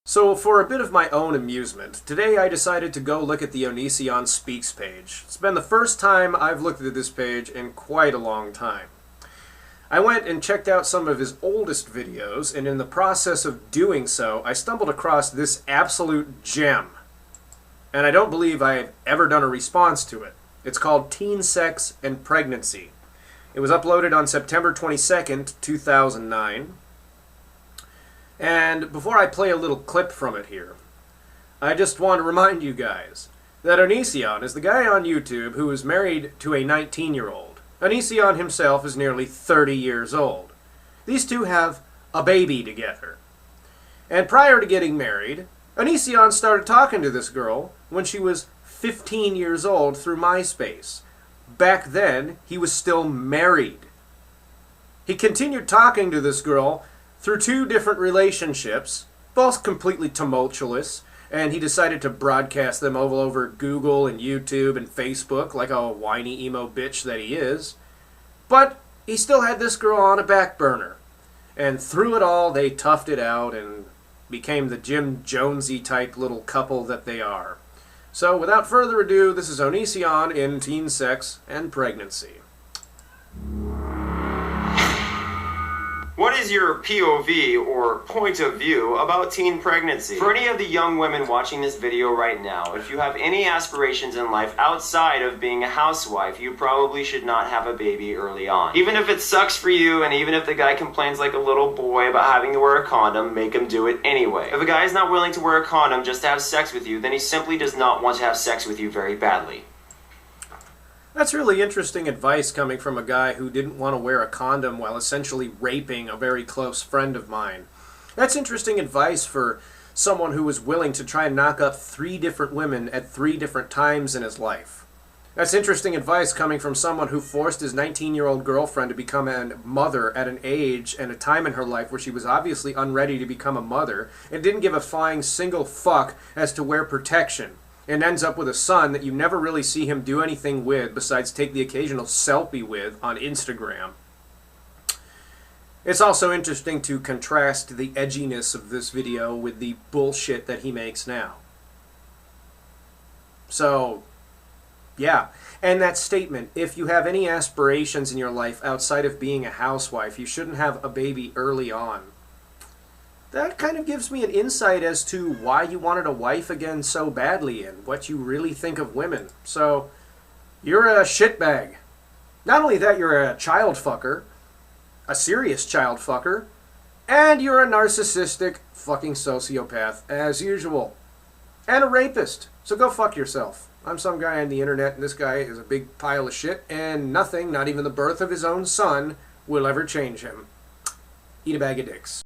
So, for a bit of my own amusement, today I decided to go look at the Onision Speaks page. It's been the first time I've looked at this page in quite a long time. I went and checked out some of his oldest videos, and in the process of doing so, I stumbled across this absolute gem. And I don't believe I have ever done a response to it. It's called Teen Sex and Pregnancy. It was uploaded on September 22nd, 2009. And before I play a little clip from it here, I just want to remind you guys that Onision is the guy on YouTube who is married to a 19-year-old. Onision himself is nearly 30 years old. These two have a baby together. And prior to getting married, Onision started talking to this girl when she was 15 years old through MySpace. Back then, he was still married. He continued talking to this girl through two different relationships, both completely tumultuous, and he decided to broadcast them all over Google and YouTube and Facebook like a whiny emo bitch that he is. But he still had this girl on a back burner. And through it all, they toughed it out and became the Jim Jonesy type little couple that they are. So without further ado, this is Onision in Teen Sex and Pregnancy. What is your POV, or point of view, about teen pregnancy? For any of the young women watching this video right now, if you have any aspirations in life outside of being a housewife, you probably should not have a baby early on. Even if it sucks for you, and even if the guy complains like a little boy about having to wear a condom, make him do it anyway. If a guy is not willing to wear a condom just to have sex with you, then he simply does not want to have sex with you very badly. That's really interesting advice coming from a guy who didn't want to wear a condom while essentially raping a very close friend of mine. That's interesting advice for someone who was willing to try and knock up 3 different women at 3 different times in his life. That's interesting advice coming from someone who forced his 19-year-old girlfriend to become a mother at an age and a time in her life where she was obviously unready to become a mother and didn't give a flying single fuck as to wear protection. And ends up with a son that you never really see him do anything with besides take the occasional selfie with on Instagram. It's also interesting to contrast the edginess of this video with the bullshit that he makes now. So, yeah. And that statement, if you have any aspirations in your life outside of being a housewife, you shouldn't have a baby early on. That kind of gives me an insight as to why you wanted a wife again so badly and what you really think of women. So, you're a shitbag. Not only that, you're a child fucker, a serious child fucker, and you're a narcissistic fucking sociopath, as usual. And a rapist. So go fuck yourself. I'm some guy on the internet, and this guy is a big pile of shit, and nothing, not even the birth of his own son, will ever change him. Eat a bag of dicks.